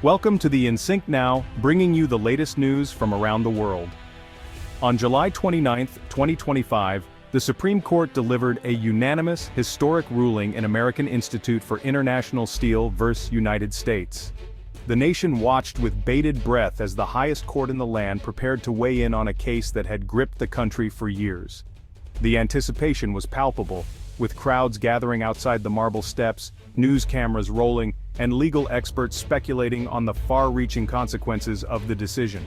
Welcome to the In Sync Now, bringing you the latest news from around the world. On July 29, 2025, the Supreme Court delivered a unanimous, historic ruling in American Institute for International Steel v. United States. The nation watched with bated breath as the highest court in the land prepared to weigh in on a case that had gripped the country for years. The anticipation was palpable, with crowds gathering outside the marble steps, news cameras rolling, and legal experts speculating on the far-reaching consequences of the decision.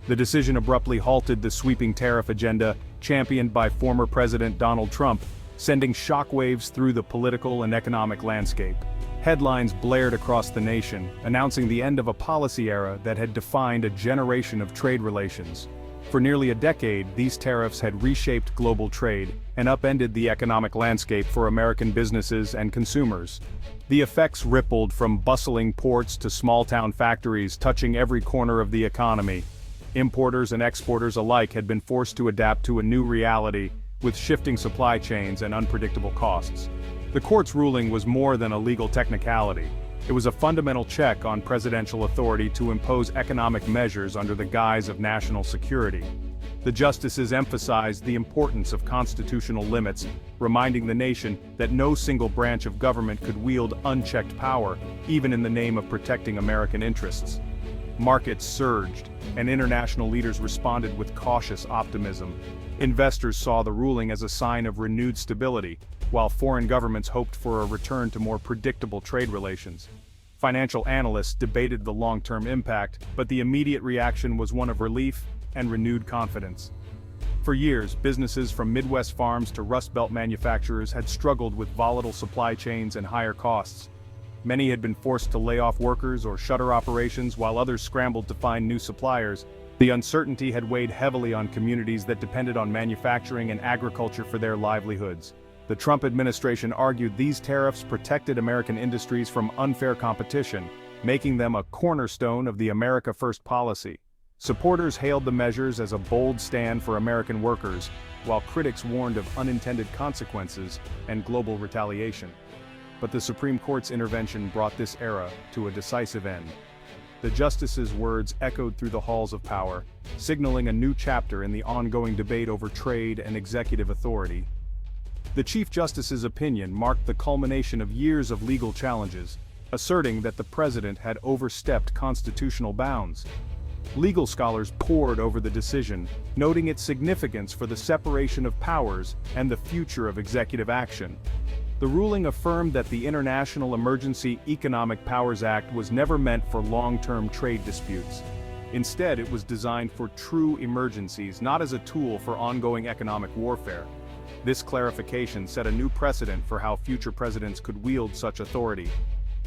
The decision abruptly halted the sweeping tariff agenda championed by former President Donald Trump, sending shockwaves through the political and economic landscape. Headlines blared across the nation, announcing the end of a policy era that had defined a generation of trade relations. For nearly a decade, these tariffs had reshaped global trade and upended the economic landscape for American businesses and consumers. The effects rippled from bustling ports to small-town factories, touching every corner of the economy. Importers and exporters alike had been forced to adapt to a new reality, with shifting supply chains and unpredictable costs. The court's ruling was more than a legal technicality. It was a fundamental check on presidential authority to impose economic measures under the guise of national security. The justices emphasized the importance of constitutional limits, reminding the nation that no single branch of government could wield unchecked power, even in the name of protecting American interests. Markets surged, and international leaders responded with cautious optimism. Investors saw the ruling as a sign of renewed stability, while foreign governments hoped for a return to more predictable trade relations. Financial analysts debated the long-term impact, but the immediate reaction was one of relief and renewed confidence. For years, businesses from Midwest farms to Rust Belt manufacturers had struggled with volatile supply chains and higher costs. Many had been forced to lay off workers or shutter operations while others scrambled to find new suppliers. The uncertainty had weighed heavily on communities that depended on manufacturing and agriculture for their livelihoods. The Trump administration argued these tariffs protected American industries from unfair competition, making them a cornerstone of the America First policy. Supporters hailed the measures as a bold stand for American workers, while critics warned of unintended consequences and global retaliation. But the Supreme Court's intervention brought this era to a decisive end. The justices' words echoed through the halls of power, signaling a new chapter in the ongoing debate over trade and executive authority. The Chief Justice's opinion marked the culmination of years of legal challenges, asserting that the president had overstepped constitutional bounds. Legal scholars pored over the decision, noting its significance for the separation of powers and the future of executive action. The ruling affirmed that the International Emergency Economic Powers Act was never meant for long-term trade disputes. Instead, it was designed for true emergencies, not as a tool for ongoing economic warfare. This clarification set a new precedent for how future presidents could wield such authority.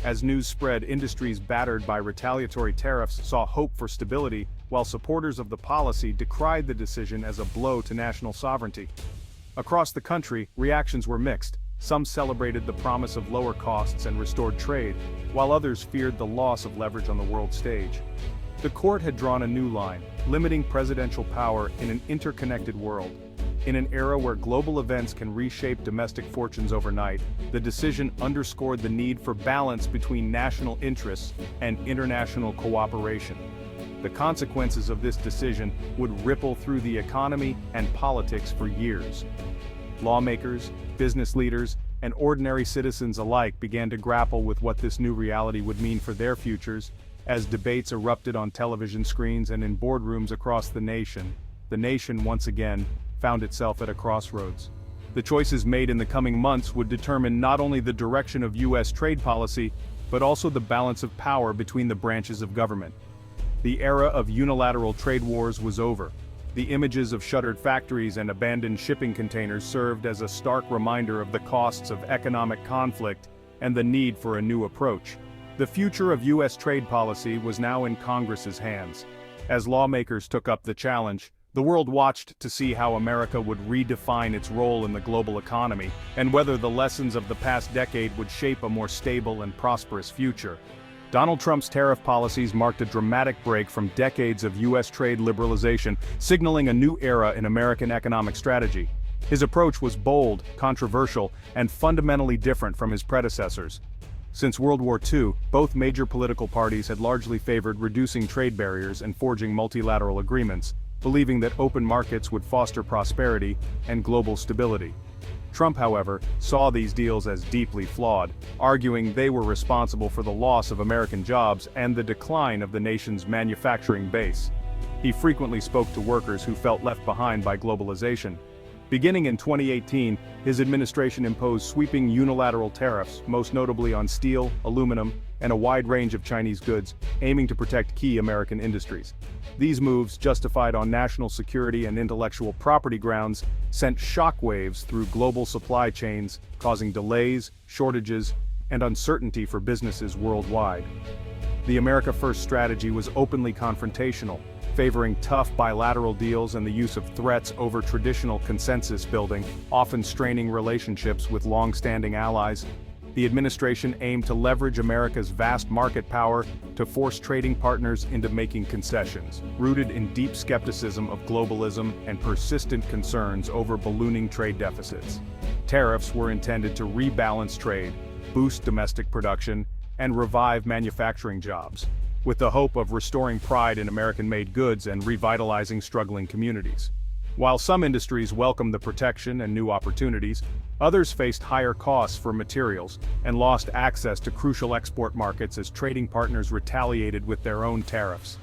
As news spread, industries battered by retaliatory tariffs saw hope for stability, while supporters of the policy decried the decision as a blow to national sovereignty. Across the country, reactions were mixed. Some celebrated the promise of lower costs and restored trade, while others feared the loss of leverage on the world stage. The court had drawn a new line, limiting presidential power in an interconnected world. In an era where global events can reshape domestic fortunes overnight, the decision underscored the need for balance between national interests and international cooperation. The consequences of this decision would ripple through the economy and politics for years. Lawmakers, business leaders, and ordinary citizens alike began to grapple with what this new reality would mean for their futures. As debates erupted on television screens and in boardrooms across the nation once again found itself at a crossroads. The choices made in the coming months would determine not only the direction of U.S. trade policy, but also the balance of power between the branches of government. The era of unilateral trade wars was over. The images of shuttered factories and abandoned shipping containers served as a stark reminder of the costs of economic conflict and the need for a new approach. The future of U.S. trade policy was now in Congress's hands. As lawmakers took up the challenge, the world watched to see how America would redefine its role in the global economy, and whether the lessons of the past decade would shape a more stable and prosperous future. Donald Trump's tariff policies marked a dramatic break from decades of U.S. trade liberalization, signaling a new era in American economic strategy. His approach was bold, controversial, and fundamentally different from his predecessors. Since World War II, both major political parties had largely favored reducing trade barriers and forging multilateral agreements, believing that open markets would foster prosperity and global stability. Trump, however, saw these deals as deeply flawed, arguing they were responsible for the loss of American jobs and the decline of the nation's manufacturing base. He frequently spoke to workers who felt left behind by globalization. Beginning in 2018, his administration imposed sweeping unilateral tariffs, most notably on steel, aluminum, and a wide range of Chinese goods, aiming to protect key American industries. These moves, justified on national security and intellectual property grounds, sent shockwaves through global supply chains, causing delays, shortages, and uncertainty for businesses worldwide. The America First strategy was openly confrontational, favoring tough bilateral deals and the use of threats over traditional consensus building, often straining relationships with long-standing allies. The administration aimed to leverage America's vast market power to force trading partners into making concessions, rooted in deep skepticism of globalism and persistent concerns over ballooning trade deficits. Tariffs were intended to rebalance trade, boost domestic production, and revive manufacturing jobs, with the hope of restoring pride in American-made goods and revitalizing struggling communities. While some industries welcomed the protection and new opportunities, others faced higher costs for materials and lost access to crucial export markets as trading partners retaliated with their own tariffs.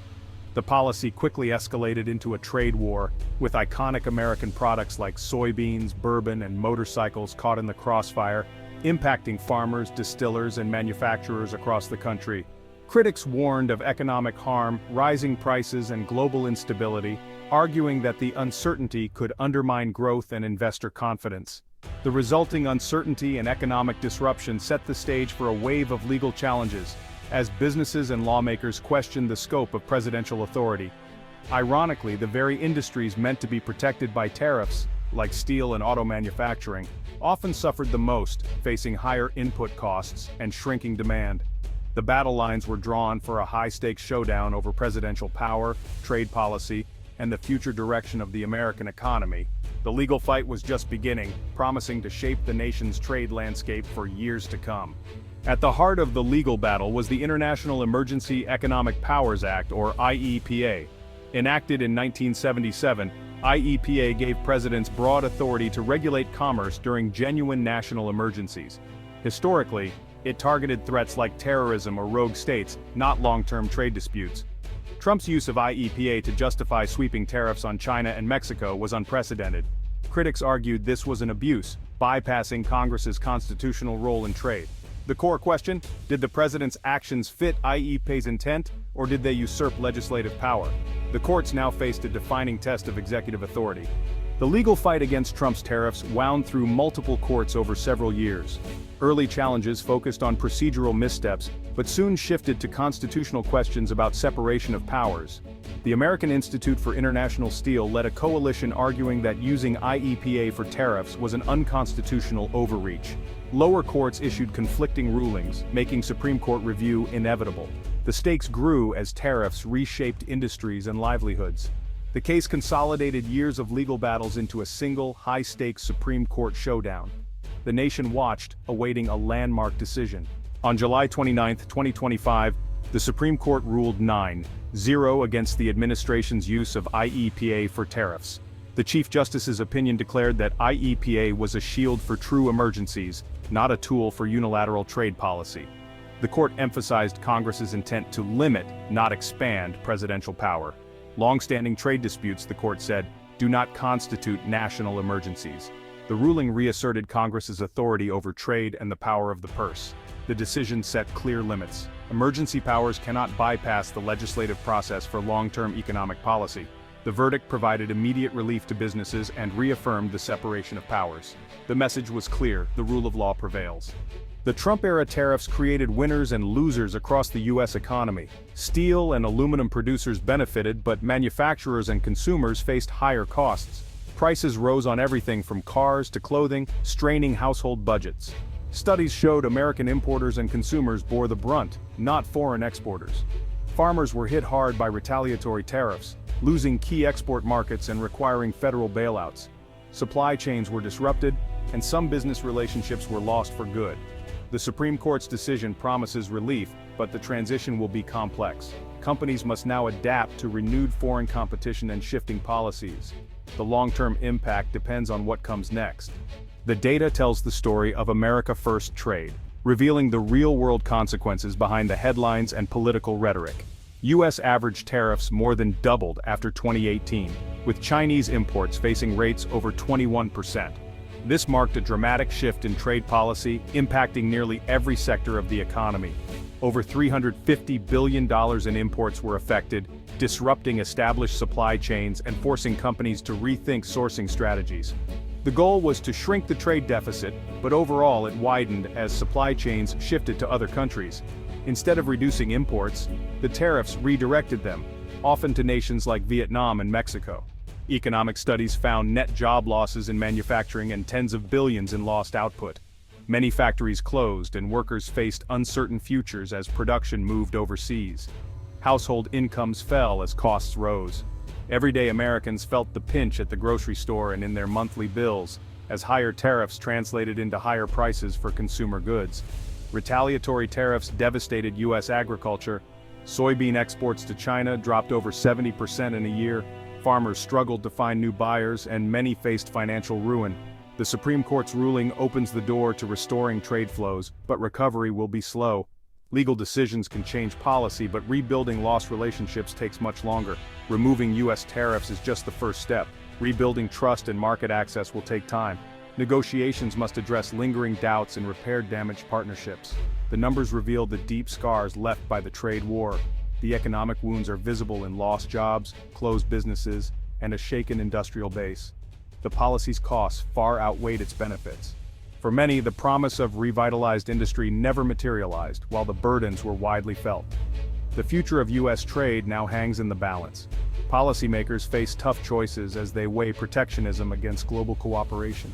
The policy quickly escalated into a trade war, with iconic American products like soybeans, bourbon, and motorcycles caught in the crossfire, impacting farmers, distillers, and manufacturers across the country. Critics warned of economic harm, rising prices, and global instability, arguing that the uncertainty could undermine growth and investor confidence. The resulting uncertainty and economic disruption set the stage for a wave of legal challenges, as businesses and lawmakers questioned the scope of presidential authority. Ironically, the very industries meant to be protected by tariffs, like steel and auto manufacturing, often suffered the most, facing higher input costs and shrinking demand. The battle lines were drawn for a high-stakes showdown over presidential power, trade policy, and the future direction of the American economy. The legal fight was just beginning, promising to shape the nation's trade landscape for years to come. At the heart of the legal battle was the International Emergency Economic Powers Act, or IEPA. Enacted in 1977, IEPA gave presidents broad authority to regulate commerce during genuine national emergencies. Historically, it targeted threats like terrorism or rogue states, not long-term trade disputes. Trump's use of IEPA to justify sweeping tariffs on China and Mexico was unprecedented. Critics argued this was an abuse, bypassing Congress's constitutional role in trade. The core question: did the president's actions fit IEPA's intent, or did they usurp legislative power? The courts now faced a defining test of executive authority. The legal fight against Trump's tariffs wound through multiple courts over several years. Early challenges focused on procedural missteps, but soon shifted to constitutional questions about separation of powers. The American Institute for International Steel led a coalition arguing that using IEPA for tariffs was an unconstitutional overreach. Lower courts issued conflicting rulings, making Supreme Court review inevitable. The stakes grew as tariffs reshaped industries and livelihoods. The case consolidated years of legal battles into a single, high-stakes Supreme Court showdown. The nation watched, awaiting a landmark decision. On July 29, 2025, the Supreme Court ruled 9-0 against the administration's use of IEPA for tariffs. The Chief Justice's opinion declared that IEPA was a shield for true emergencies, not a tool for unilateral trade policy. The court emphasized Congress's intent to limit, not expand, presidential power. Long-standing trade disputes, the court said, do not constitute national emergencies. The ruling reasserted Congress's authority over trade and the power of the purse. The decision set clear limits. Emergency powers cannot bypass the legislative process for long-term economic policy. The verdict provided immediate relief to businesses and reaffirmed the separation of powers. The message was clear: the rule of law prevails. The Trump-era tariffs created winners and losers across the U.S. economy. Steel and aluminum producers benefited, but manufacturers and consumers faced higher costs. Prices rose on everything from cars to clothing, straining household budgets. Studies showed American importers and consumers bore the brunt, not foreign exporters. Farmers were hit hard by retaliatory tariffs, losing key export markets and requiring federal bailouts. Supply chains were disrupted, and some business relationships were lost for good. The Supreme Court's decision promises relief, but the transition will be complex. Companies must now adapt to renewed foreign competition and shifting policies. The long-term impact depends on what comes next. The data tells the story of America First trade, revealing the real-world consequences behind the headlines and political rhetoric. U.S. average tariffs more than doubled after 2018, with Chinese imports facing rates over 21%. This marked a dramatic shift in trade policy, impacting nearly every sector of the economy. Over $350 billion in imports were affected, disrupting established supply chains and forcing companies to rethink sourcing strategies. The goal was to shrink the trade deficit, but overall it widened as supply chains shifted to other countries. Instead of reducing imports, the tariffs redirected them, often to nations like Vietnam and Mexico. Economic studies found net job losses in manufacturing and tens of billions in lost output. Many factories closed and workers faced uncertain futures as production moved overseas. Household incomes fell as costs rose. Everyday Americans felt the pinch at the grocery store and in their monthly bills, as higher tariffs translated into higher prices for consumer goods. Retaliatory tariffs devastated U.S. agriculture. Soybean exports to China dropped over 70% in a year. Farmers struggled to find new buyers, and many faced financial ruin. The Supreme Court's ruling opens the door to restoring trade flows, but recovery will be slow. Legal decisions can change policy, but rebuilding lost relationships takes much longer. Removing U.S. tariffs is just the first step. Rebuilding trust and market access will take time. Negotiations must address lingering doubts and repair damaged partnerships. The numbers reveal the deep scars left by the trade war. The economic wounds are visible in lost jobs, closed businesses, and a shaken industrial base. The policy's costs far outweighed its benefits. For many, the promise of revitalized industry never materialized, while the burdens were widely felt. The future of U.S. trade now hangs in the balance. Policymakers face tough choices as they weigh protectionism against global cooperation.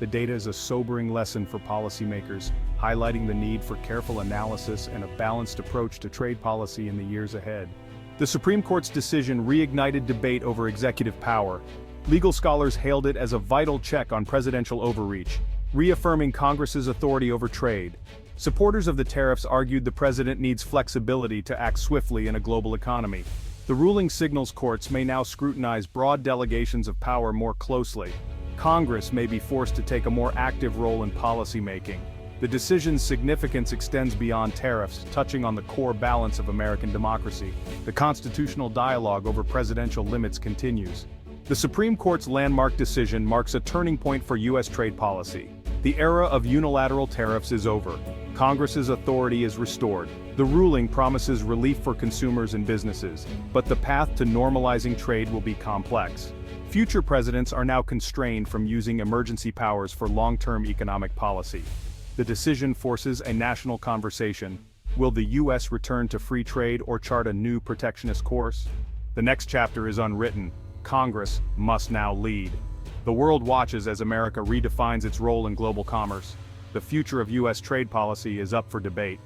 The data is a sobering lesson for policymakers, highlighting the need for careful analysis and a balanced approach to trade policy in the years ahead. The Supreme Court's decision reignited debate over executive power. Legal scholars hailed it as a vital check on presidential overreach, reaffirming Congress's authority over trade. Supporters of the tariffs argued the president needs flexibility to act swiftly in a global economy. The ruling signals courts may now scrutinize broad delegations of power more closely. Congress may be forced to take a more active role in policymaking. The decision's significance extends beyond tariffs, touching on the core balance of American democracy. The constitutional dialogue over presidential limits continues. The Supreme Court's landmark decision marks a turning point for U.S. trade policy. The era of unilateral tariffs is over. Congress's authority is restored. The ruling promises relief for consumers and businesses, but the path to normalizing trade will be complex. Future presidents are now constrained from using emergency powers for long-term economic policy. The decision forces a national conversation. Will the U.S. return to free trade or chart a new protectionist course? The next chapter is unwritten. Congress must now lead. The world watches as America redefines its role in global commerce. The future of U.S. trade policy is up for debate.